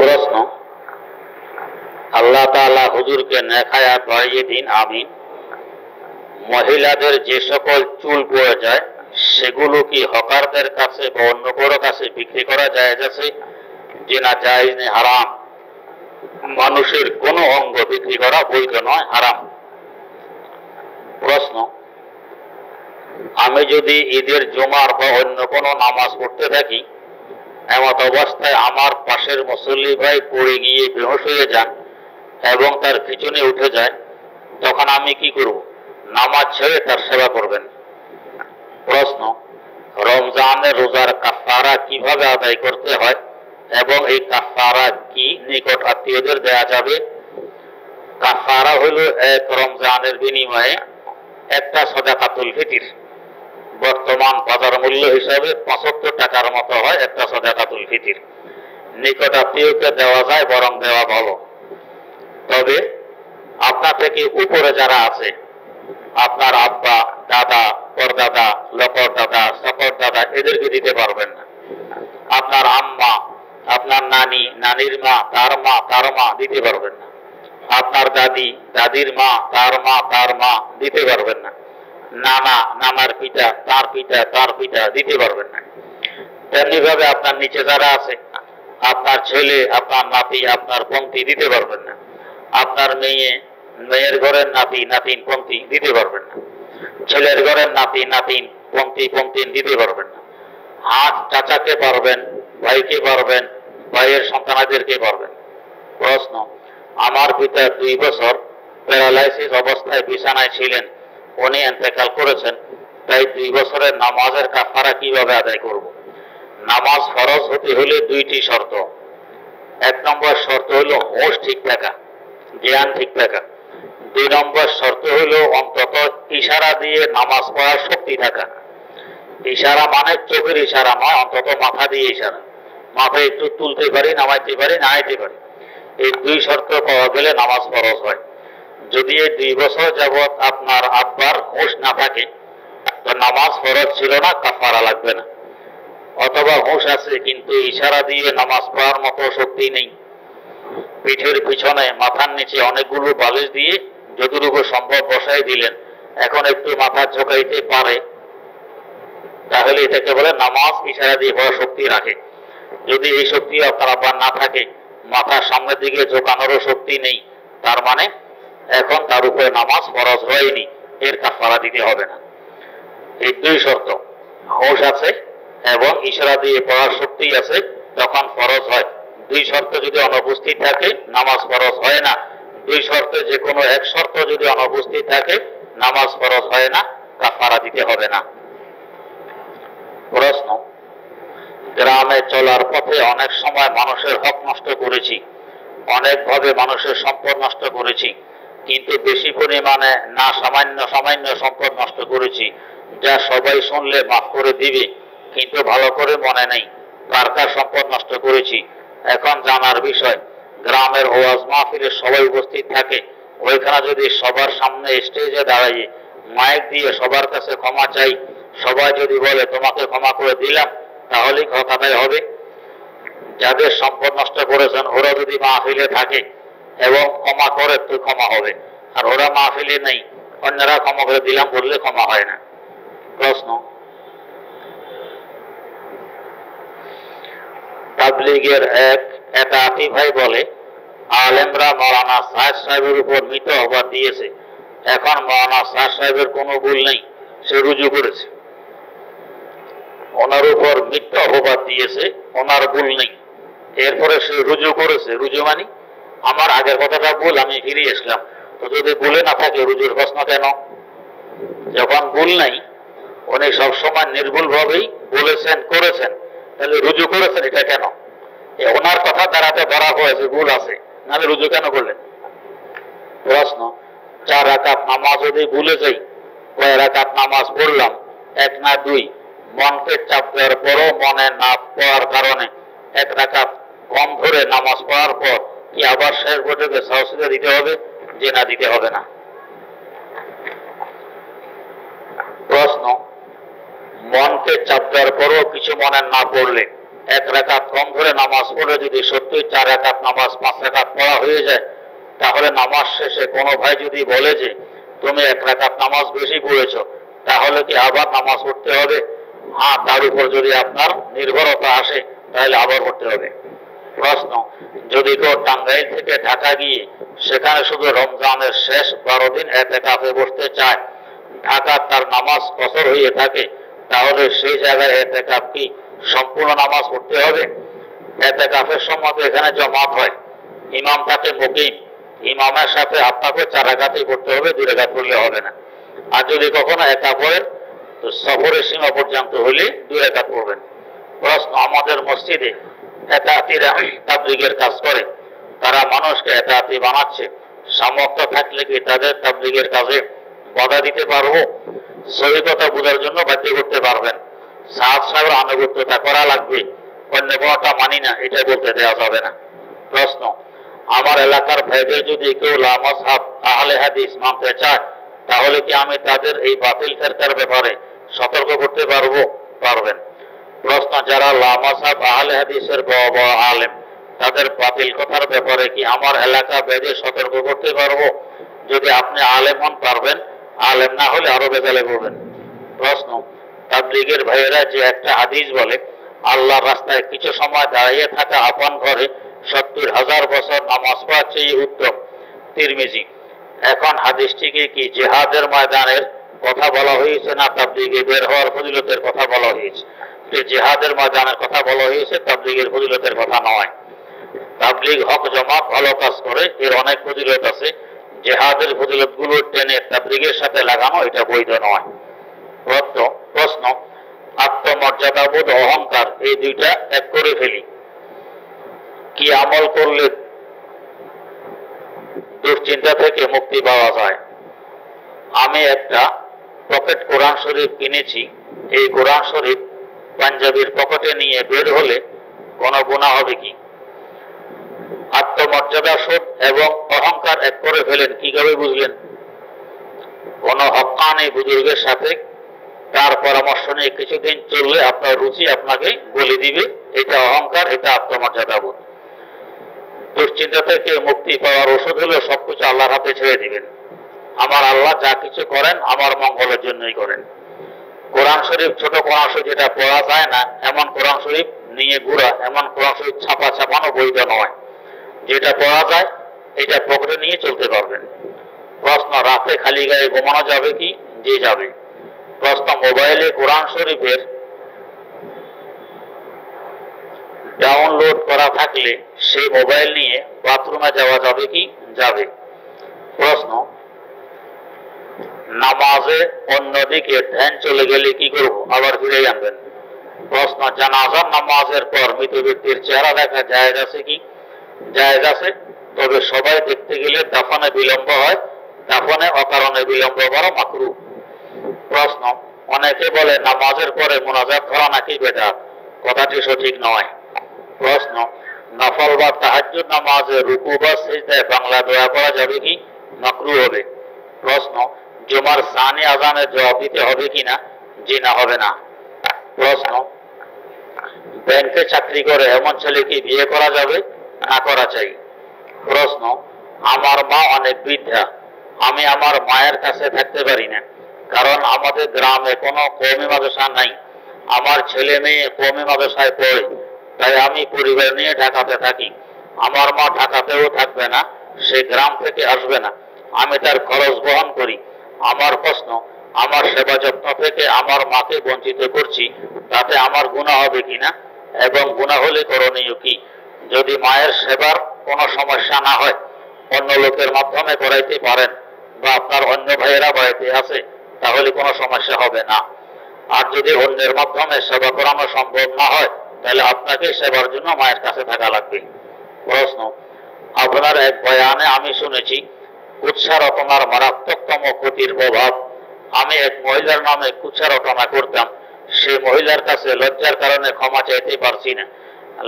প্রশ্ন, আল্লাহ তাআলা হুজুরকে নেক হায়াত বাড়িয়ে দিন, আমিন। মহিলাদের যে সকল চুল পড়ে যায় সেগুলো কি হকারদের কাছে বা অন্য কারো কাছে বিক্রি করা জায়েজ আছে? যে না, জায়েজ নেই, হারাম। মানুষের কোনো অঙ্গ বিক্রি করা বৈধ নয়, হারাম। প্রশ্ন, আমি যদি ঈদের জুমার বা অন্য কোনো নামাজ পড়তে থাকি, এমত অবস্থায় আমার পাশের মুসল্লি ভাই পড়ে গিয়ে বেহুশ হয়ে যান এবং তার পিছনে উঠে যায়, তখন আমি কি করব? নামাজ ছেড়ে তার সেবা করবেন। প্রশ্ন, রমজানের রোজার কাফারা কিভাবে আদায় করতে হয় এবং এই কাফারা কি নিকট আত্মীয়দের দেয়া যাবে? কাফারা হলো এক রমজানের বিনিময়ে একটা সাদাকাতুল ফিতর। বর্তমান বাজার মূল্য হিসাবে 75 টাকার মতো হয় একটা সাদাকাতুল ফিতর। নিকট আত্মীয়কে দেওয়া যায়, বরং দেওয়া ভালো। তবে আপনার থেকে উপরে যারা আছে, আপনার আব্বা, দাদা, পরদাদা, লকর দাদা, সকর দাদা, এদেরকে দিতে পারবেন না। আপনার আম্মা, আপনার নানি, নানির মা, তার মা দিতে পারবেন না। আপনার দাদি, দাদির মা, তার মা দিতে পারবেন না। নানা, নানার পিতা, তার পিতা দিতে পারবেন না। তেমনি ভাবে আপনার নিচে যারা আছে, আপনার ছেলে, আপনার নাতি, আপনার পন্থী দিতে পারবেন না। আপনার মেয়ে, মেয়ের ঘরের নাতি, নাতিন, পন্থী দিতে পারবেন না। ছেলের ঘরের নাতি, নাতিন, পন্থী দিতে পারবেন না। হাত চাচাকে পারবেন, ভাইকে পারবেন, ভাইয়ের সন্তানাদেরকে পারবেন। প্রশ্ন, আমার পিতা 2 বছর প্যারালাইসিস অবস্থায় বিছানায় ছিলেন, উনি ইন্তেকাল করেছেন, তাই 2 বছরের নামাজের কাফারা কিভাবে আদায় করব? নামাজ ফরজ হতে হলে 2টি শর্ত। 1 নম্বর শর্ত হলো হোশ ঠিক থাকা, জ্ঞান ঠিক থাকা। 2 নম্বর শর্ত হলো অন্তত ইশারা দিয়ে নামাজ পড়ার শক্তি থাকা। ইশারা মানে চোখের ইশারা নয়, অন্তত মাথা দিয়ে ইশারা। মাথা একটু তুলতে পারি, নামাইতে পারি, নাড়াইতে পারি। এই 2 শর্ত পাওয়া গেলে নামাজ ফরজ হয়। যদি এই 2 বছর যাবৎ আপনার আব্বার হোশ না থাকে, তো নামাজ ফরজ ছিল না, কাফারা লাগবে না। অথবা হোশ আছে কিন্তু ইশারা দিয়ে নামাজ পড়ার মতো শক্তি নেই, পিঠের পিছনে, মাথার নিচে অনেকগুলো বালিশ দিয়ে যতটুকু সম্ভব বসাই দিলেন, এখন একটু মাথা ঝোঁকাইতে পারে, তাহলে এটাকে বলে নামাজ ইশারা দিয়ে পড়ার শক্তি রাখে। যদি এই শক্তি আপনার আব্বার না থাকে, মাথার সামনের দিকে ঝোঁকানোরও শক্তি নেই, তার মানে এখন তার উপরে নামাজ ফরজ হয়নি, এর কাফারা দিতে হবে না। এই 2 শর্ত, হোশ আছে এবং ইশারা দিয়ে পড়ার শক্তি আছে, তখন ফরজ হয়। 2 শর্ত যদি অনুপস্থিত থাকে, নামাজ ফরজ হয় না। 2 শর্তে যে কোনো এক শর্ত যদি অনুপস্থিত থাকে, নামাজ ফরজ হয় না, কাফারা দিতে হবে না। প্রশ্ন, গ্রামে চলার পথে অনেক সময় মানুষের হক নষ্ট করেছি, অনেকভাবে মানুষের সম্পদ নষ্ট করেছি, কিন্তু বেশি পরিমাণে না, সামান্য সম্পদ নষ্ট করেছি, যা সবাই শুনলে মাফ করে দিবে, কিন্তু ভালো করে মনে নেই কার কার সম্পদ নষ্ট করেছি। এখন জানার বিষয়, গ্রামের ওয়াজ মাহফিলে সবাই উপস্থিত থাকে, ওইখানে যদি সবার সামনে স্টেজে দাঁড়িয়ে মাইক দিয়ে সবার কাছে ক্ষমা চাই, সবাই যদি বলে তোমাকে ক্ষমা করে দিলাম, তাহলেই কথাটাই হবে। যাদের সম্পদ নষ্ট করেছেন ওরা যদি মাহফিলে থাকে এবং ক্ষমা করে, তো ক্ষমা হবে। আর ওরা মাহফিলে নেই, অন্যরা ক্ষমা করে দিলাম বললে ক্ষমা হয় না। প্রশ্ন, তাবলীগের এক আতি ভাই বলে, আলেমরা মাওলানা সাহেবের উপর মৃত অপবাদ দিয়েছে, এখন মাওলানা সাহেবের কোনো ভুল নেই, সে রুজু করেছে। ওনার উপর মিথ্যা অপবাদ দিয়েছে, ওনার ভুল নেই, এরপরে সে রুজু করেছে। রুজু মানে আমার আগের কথাটা ভুল, আমি ফিরে আসলাম। তো যদি ভুলে না থাকে রুজুর প্রশ্ন কেন? যখন ভুল নাই, উনি সবসময় নির্ভুল ভাবেই বলেছেন, করেছেন, তাহলে রুজু করেছেন এটা কেন? ওনার কথা দ্বারাতে ধরা হয়েছে ভুল আছে, আমি রুজু কেন করলেন? প্রশ্ন, 4 রাকাত নামাজ যদি ভুলে যাই, কয় রাকাত নামাজ পড়লাম, 1 না 2, মনকে চাপ দেওয়ার পরও মনে না পড়ার কারণে 1 রাকাত কম ধরে নামাজ পড়ার পর কি আবার শেষ পর্যন্ত সাহসিদা দিতে হবে? যে না, দিতে হবে না। প্রশ্ন, মনকে চাপ দেওয়ার পরও কিছু মনে না পড়লে এক রাকাত কম ধরে নামাজ পড়ে যদি সত্যি 4 রাকাত নামাজ 5 রাকাত পড়া হয়ে যায়, তাহলে নামাজ শেষে কোনো ভাই যদি বলে যে তুমি 1 রাকাত নামাজ বেশি পড়েছো, তাহলে কি আবার নামাজ পড়তে হবে? হ্যাঁ, তার উপর যদি আপনার নির্ভরতা আসে তাহলে আবার পড়তে হবে। প্রশ্ন, যদি কেউ টাঙ্গাইল থেকে ঢাকা গিয়ে সেখানে শুধু রমজানের শেষ 12 দিন এতেকাফে বসতে চায়, ঢাকা তার নামাজ কসর হয়ে থাকে, তাহলে সেই জায়গায় এতেকাফ কি সম্পূর্ণ নামাজ পড়তে হবে? এতেকাফের সময় এখানে জমাত হয়, ইমাম তাকে মুকিম, ইমামের সাথে আপনাকে 4 রাকাতই পড়তে হবে, 2 রাকাত পড়লে হবে না। আর যদি কখনো একা পড়েন তো সফরের সীমা পর্যন্ত হলে 2 রাকাত পড়বেন। প্রশ্ন, আমাদের মসজিদে এতাতিরা তাবলীগের কাজ করে, তারা মানুষকে এতাতি বানাচ্ছে, সামর্থ্য থাকলে কি তাদের তাবলীগের কাজে বাধা দিতে পারবো? সহি কথা বোঝার জন্য বাধ্য করতে পারবেন। সাহাব সাহেবের আনুগত্যতা করা লাগবে, অন্য কোনটা মানি না, এটা বলতে দেওয়া যাবে না। প্রশ্ন, আমার এলাকার ভাইদের যদি কেউ লামাযহাব আহলে হাদিস মানতে চায়, তাহলে কি আমি তাদের এই বাতিল ফেরকার ব্যাপারে সতর্ক করতে পারবো? পারবেন। প্রশ্ন, যারা লামাযহাব আহলে হাদিসের বড় বড় আলেম, তাদের বাতিল কথার ব্যাপারে কি আমার এলাকা বেঁধে সতর্ক করতে পারবো? যদি আপনি আলেম হন পারবেন, আলেম না হলে আরো বেজালে করবেন। প্রশ্ন, তাবলীগের ভাইয়েরা যে একটা হাদিস বলে আল্লাহর রাস্তায় কিছু সময় দাঁড়িয়ে থাকা আপন ঘরে 70,000 বছর নামাজ পড়ার চেয়ে উত্তম, তিরমিজি। এখন হাদিসটিকে কি জিহাদের ময়দানের কথা বলা হয়েছে না তাবলীগে বের হওয়ার ফজিলতের কথা বলা হয়েছে? জিহাদের ময়দানের কথা বলা হয়েছে, তাবলীগের ফজিলতের কথা নয়। তাবলীগ হক জামাত ভালো কাজ করে, এর অনেক ফজিলত আছে, জিহাদের ফজিলত গুলো টেনে তাবলীগের সাথে লাগানো এটা বৈধ নয়। প্রশ্ন, আত্মমর্যাদাবোধ অহংকার এই দুইটা এক করে ফেলি, কি আমল করলে দুশ্চিন্তা থেকে মুক্তি পাওয়া যায়? আমি একটা পকেট কোরআন শরীফ কিনেছি, এই কোরআন শরীফ পাঞ্জাবির পকেটে নিয়ে বের হলে কোনো গুনাহ হবে কি? আত্মমর্যাদা শোধ এবং অহংকার এক করে ফেলেন, কিভাবে বুঝলেন? কোন হক্কানি বুজুর্গের সাথে তার পরামর্শ নিয়ে কিছুদিন চললে আপনার রুচি আপনাকে বলে দিবে এটা অহংকার, এটা আত্মমর্যাদা বোধ। দুশ্চিন্তা থেকে মুক্তি পাওয়ার ওষুধ হলো সবকিছু আল্লাহর হাতে ছেড়ে দিবেন। আমার আল্লাহ যা কিছু করেন আমার মঙ্গলের জন্যই করেন। কোরআন শরীফ ছোট কোরআন শরীফ যেটা পড়া যায় না এমন কোরআন শরীফ নিয়ে ঘুরা, এমন কোরআন শরীফ ছাপানো বৈধ নয়। যেটা পড়া যায় এটা পকেটে নিয়ে চলতে পারবেন। প্রশ্ন, রাতে খালি গায়ে ঘুমানো যাবে কি? যে যাবে। প্রশ্ন, মোবাইলে কোরআন শরীফের ডাউনলোড করা থাকলে সেই মোবাইল নিয়ে বাথরুমে যাওয়া যাবে কি? যাবে। প্রশ্ন, নামাজে অন্যদিকে ধ্যান চলে গেলে কি করব? আবার ফিরে আনবেন। প্রশ্ন, জানাজার নামাজের পর মৃত ব্যক্তির চেহারা দেখা জায়েজ আছে কি? জায়েজ আছে, তবে সবাই দেখতে গেলে দাফনে বিলম্ব হয়, দাফনে অকারণে বিলম্ব করা মাকরুহ। প্রশ্ন, অনেকে বলে নামাজের পরে মুনাজাত করা নাকি বেদাত, কথাটি সঠিক নয়। প্রশ্ন, নফল বা তাহাজ্জুদ নামাজে রুকু বা সিজদায় বাংলা দোয়া করা যাবে কি? মাকরুহ হবে। প্রশ্ন, জুমার সানি আজানে জবাব দিতে হবে কিনা? জি না, হবে না। প্রশ্ন, ব্যাংকে চাকরি করে এমন ছেলে কি বিয়ে করা যাবে না করা চাই? প্রশ্ন, আমার মা অনেক বৃদ্ধা, আমি আমার মায়ের কাছে থাকতে পারি না, কারণ আমাদের গ্রামে কোনো কওমি মাদ্রাসা নাই, আমার ছেলে মেয়ে কওমি মাদ্রাসায় পড়ে, তাই আমি পরিবার নিয়ে ঢাকাতে থাকি। আমার মা ঢাকাতেও থাকবে না, সে গ্রাম থেকে আসবে না, আমি তার খরচ বহন করি। আমার প্রশ্ন, আমার সেবা যত্ন থেকে আমার মাকে বঞ্চিত করছি, তাতে আমার গুনাহ হবে কিনা এবং গুনাহ হলে করণীয় কি? যদি মায়ের সেবার কোনো সমস্যা না হয় অন্য লোকের মাধ্যমে করাইতে পারেন বা আপনার অন্য ভাইয়েরা বাড়িতে আছে তাহলে কোনো সমস্যা হবে না। আর যদি অন্যের মাধ্যমে সেবা করানো সম্ভব না হয় তাহলে আপনাকে সেবার জন্য মায়ের কাছে থাকা লাগবে। প্রশ্ন, আপনার এক বয়ানে আমি শুনেছি কুৎসা রটনার মারাত্মকতম ক্ষতির প্রভাব। আমি এক মহিলার নামে কুৎসা রটনা করতাম, সে মহিলার কাছে লজ্জার কারণে ক্ষমা চাইতে পারছি না,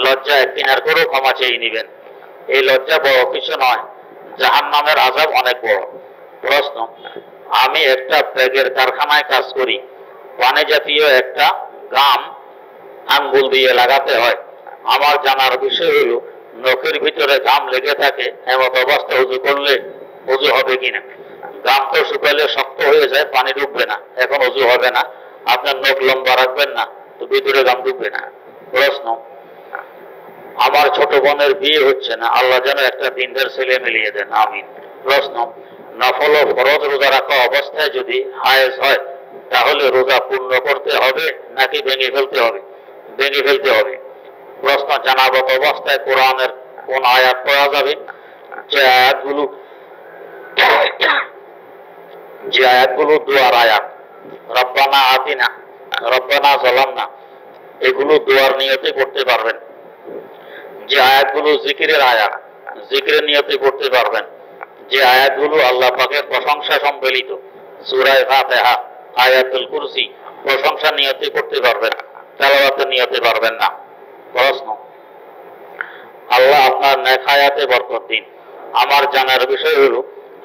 লজ্জা কিনার করেও ক্ষমা চেয়ে নিবেন। এই লজ্জা বড় কিছু নয়, জাহান্নামের আযাব অনেক বড়। প্রশ্ন, আমি একটা ব্যাগের কারখানায় কাজ করি, পানি জাতীয় একটা গাম আঙ্গুল দিয়ে লাগাতে হয়, আমার জানার বিষয় হলো নখের ভিতরে ঘাম লেগে থাকে, এমত অবস্থা উজু করলে উজু হবে কিনা? ঘাম তো শুকালে শক্ত হয়ে যায়, পানি ঢুকবে না, এখন উজু হবে না। আপনার নখ লম্বা রাখবেন না, তো ভিতরে ঘাম ঢুকবে না। প্রশ্ন, আমার ছোট বোনের বিয়ে হচ্ছে না, আল্লাহ যেন একটা দিনদার ছেলে মিলিয়ে দেন, আমিন। প্রশ্ন, নফল ও ফরজ রোজা রাখা অবস্থায় যদি হায়েজ হয় তাহলে রোজা পূর্ণ করতে হবে নাকি ভেঙে ফেলতে হবে? ভেঙে ফেলতে হবে। প্রশ্ন, জানাবত অবস্থায় কোরআনের কোন আয়াত পড়া যাবে? যে আয়াতগুলো দোয়ার আয়াত, রব্বানা আতিনা, রব্বানা যালামনা, এগুলো দোয়ার নিয়তে করতে পারবেন। যে আয়াতগুলো জিকিরের আয়াত, জিকিরের নিয়তে করতে পারবেন। যে আয়াতগুলো আল্লাহ পাকের প্রশংসা সম্বলিত, সূরা ফাতিহা, আয়াতুল কুরসি, প্রশংসা নিয়তে করতে পারবেন, তেলাওয়াতের নিয়তে পারবেন না। প্রশ্ন, আল্লাহ আপনার নেক হায়াতে বরকত দিন। আমার জানার বিষয় হলো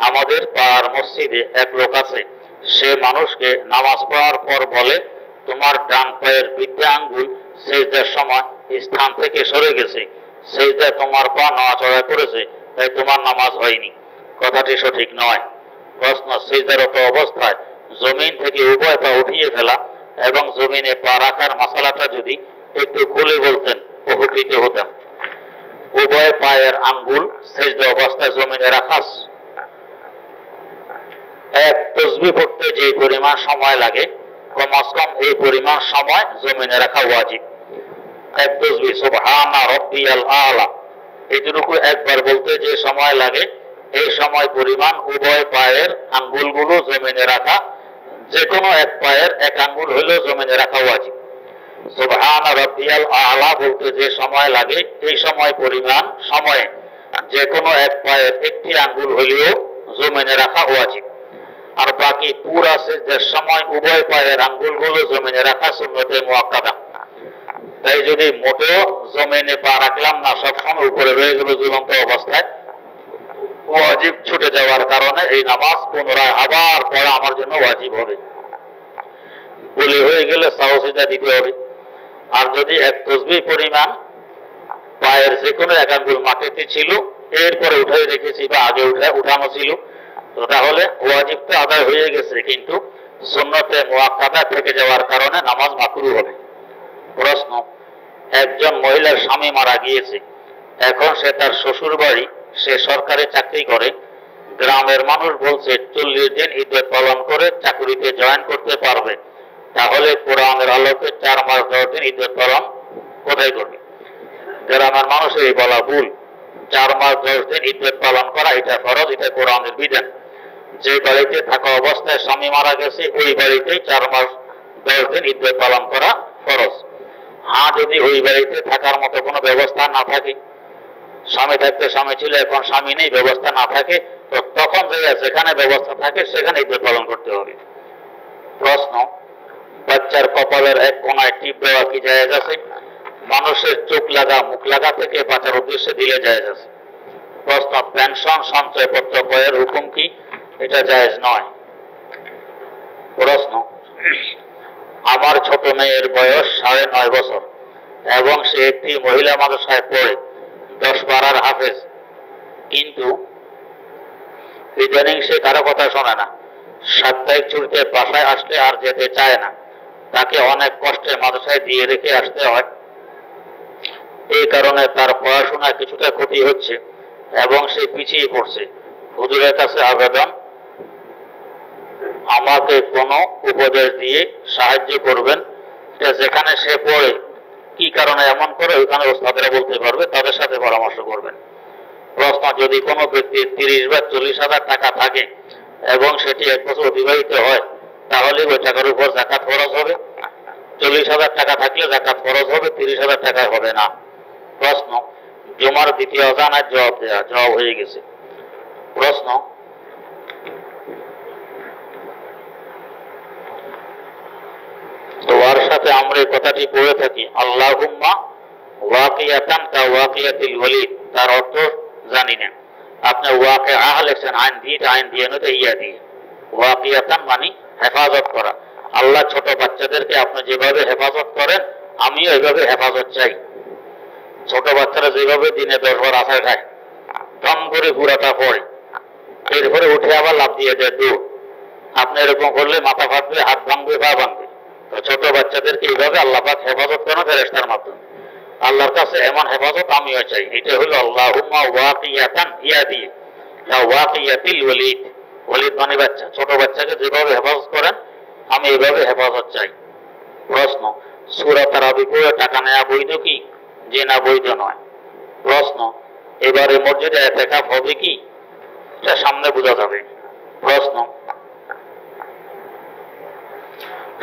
আমাদের পাড়ার মসজিদে এক লোক আছে, সে মানুষকে নামাজ পড়ার পর বলে, তোমার ডান পায়ের বৃদ্ধা আঙ্গুল সেজদার সময় স্থান থেকে সরে গেছে, সেজদায় তোমার পা নড়াচড়া করেছে, তাই তোমার নামাজ হয়নি। কথাটি সঠিক নয়। প্রশ্ন, সেজদারত অবস্থায় জমিন থেকে উভয় পা উঠিয়ে ফেলা এবং জমিনে পা রাখার মশালাটা যদি একটু খুলে বলতেন উপকৃত হতাম। উভয় পায়ের আঙ্গুল সেজদা অবস্থায় জমিনে রাখা, এক তসবিহ পড়তে যে পরিমাণ সময় লাগে কমস কম এই পরিমাণ সময় জমিনে রাখা ওয়াজিব। এক তসবিহ সুবহানা রাব্বিয়াল আলা, এটুকু একবার বলতে যে সময় লাগে এই সময় পরিমাণ উভয় পায়ের আঙ্গুলগুলো জমিনে রাখা, যে কোনো এক পায়ের এক আঙ্গুল হলেও জমিনে রাখা ওয়াজিব। সুবহানা রাব্বিয়াল আলা বলতে যে সময় লাগে এই সময় পরিমাণ সময়ে যে কোনো এক পায়ের একটি আঙ্গুল হলেও জমিনে রাখা ওয়াজিব। আর বাকি পুরা সিজদার সময় উভয় পায়ের আঙ্গুলগুলো জমিনে রাখা সুন্নতে মুআক্কাদা। তাই যদি মোটেও জমিনে পা রাখলাম না, সবসময় উপরে রয়ে গেল ঝুলন্ত অবস্থায়, ওয়াজিব ছুটে যাওয়ার কারণে এই নামাজ পুনরায় আবার পড়া আমার জন্য ওয়াজিব হবে। বলি হয়ে গেলে সাহসিতা দিতে হবে। আর যদি এক তসবিহ পরিমাণ পায়ের যে কোনো এক আঙ্গুল মাটিতে ছিল, এরপরে উঠাই রেখেছি বা আগে উঠানো ছিল, তো তাহলে ওয়াজিব তো আদায় হয়ে গেছে, কিন্তু সুন্নতে মুআক্কাদা থেকে যাওয়ার কারণে নামাজ মাকরুহ হবে। প্রশ্ন, একজন মহিলার স্বামী মারা গিয়েছে, এখন সে তার শ্বশুর বাড়ি, সে সরকারি চাকরি করে, গ্রামের মানুষ বলছে 40 দিন ইদ্দত পালন করে চাকরিতে জয়েন করতে পারবে, তাহলে কোরআনের আলোকে 4 মাস 10 দিন ইদ্দত পালন কোথায় করবে? গ্রামের মানুষের এই বলা ভুল। 4 মাস 10 দিন ইদ্দত পালন করা এটা ফরজ, এটা কোরআনের বিধান। যে বাড়িতে থাকা অবস্থায় স্বামী মারা গেছে ওই বাড়িতেই 4 মাস 10 দিন ইদ্দত পালন করা ফরজ। হ্যাঁ, যদি ওই বাড়িতে থাকার মতো কোনো ব্যবস্থা না থাকে, স্বামী থাকতে স্বামী ছিল, এখন স্বামী নেই, ব্যবস্থা না থাকে, তো তখন যেখানে ব্যবস্থা থাকে সেখানে ইদ্দত পালন করতে হবে। প্রশ্ন, বাচ্চার কপালের এক কোনায় টিপ দেওয়া কি জায়েজ আছে? মানুষের চোখ লাগা মুখ লাগা থেকে বাঁচার উদ্দেশ্যে দিলে জায়েজ আছে। প্রশ্ন, পেনশন সঞ্চয়পত্র ক্রয়ের হুকুম কি? এটা জায়েজ নয়। প্রশ্ন, আমার ছোট মেয়ের বয়স 9.5 বছর এবং সে একটি মহিলা মাদ্রাসায় পড়ে, 10 পারার হাফেজ, কিন্তু ইদানিং সে কারো কথা শোনে না, সাপ্তাহিক ছুটিতে বাসায় আসলে আর যেতে চায় না, তাকে অনেক কষ্টে মাদ্রাসায় দিয়ে রেখে আসতে হয়। এই কারণে তার পড়াশোনা কিছুটা ক্ষতি হচ্ছে এবং সে পিছিয়ে পড়ছে। হুজুরের কাছে আবেদন, আমাকে কোনো উপদেশ দিয়ে সাহায্য করবেন। যেখানে সে পড়ে কি কারণে এমন করে ওইখানে ওস্তাদরা বলতে পারবে, তাদের সাথে পরামর্শ করবেন। প্রশ্ন, যদি কোনো ব্যক্তির 30 বা 40 হাজার টাকা থাকে এবং সেটি 1 বছর অতিবাহিত হয়, তাহলে ওই টাকার উপর যাকাত ফরজ হবে? 40 হাজার টাকা থাকলে যাকাত ফরজ হবে, 30 হাজার টাকা হবে না। প্রশ্ন, জুমার দ্বিতীয় আযানের জবাব দেওয়া, জবাব হয়ে গেছে। প্রশ্ন, দোয়ার সাথে আমরা এই কথাটি পড়ে থাকি, আল্লাহুম্মা ওয়াকিয়াতান কা ওয়াকিয়াতিল ওয়ালিদ, তার অর্থ জানি না। আপনি ওয়াকিআহ লিখছেন আইন দিয়ে নয়, ইয়া দিয়ে। ওয়াকিয়াতান মানে হেফাজত করা। আল্লাহ ছোট বাচ্চাদেরকে আপনি যেভাবে হেফাজত করেন, আমিও এইভাবে হেফাজত চাই। ছোট বাচ্চারা যেভাবে দিনে 10 বার আছাড় খায়, দম করে পুরাটা পড়ে, এরপরে উঠে আবার লাফ দিয়ে দেয় দূর। আপনি এরকম করলে মাথা ফাটবে, হাত ভাঙবে, পা ভাঙবে। তো ছোট বাচ্চাদেরকে এইভাবে আল্লাহ পাক হেফাজত করেন ফেরেশতার মাধ্যমে। আল্লাহর কাছে এমন হেফাজত আমিও চাই। এটা হলো আল্লাহুম্মা ওয়াকিয়াতান ইয়া দিয়ে, ওয়াকিয়াতিল ওয়ালিদ। ওয়ালিদ মানে বাচ্চা। ছোট বাচ্চাকে যেভাবে হেফাজত করেন আমি এইভাবে হেফাজত চাই। প্রশ্ন, সূরা তারাবি পড়ে টাকা নেওয়া বৈধ কি? যে না, বৈধ নয়। প্রশ্ন, এবারে মসজিদে ইতিকাফ হবে কি? এটা সামনে বোঝা যাবে। প্রশ্ন,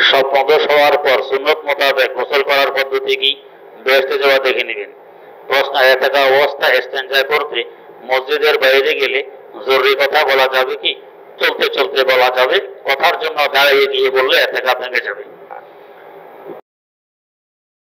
স্বপ্ন দোষ হওয়ার পর সুন্নত মোতাবেক গোসল করার পদ্ধতি কি? বেহেশতে যাওয়া দেখে নেবেন। প্রশ্ন, ইতিকাফ অবস্থায় ইস্তেনজা করতে মসজিদের বাইরে গেলে জরুরি কথা বলা যাবে কি? চলতে চলতে বলা যাবে। কথার জন্য দাঁড়িয়ে গিয়ে বললে ইতিকাফ ভেঙে যাবে।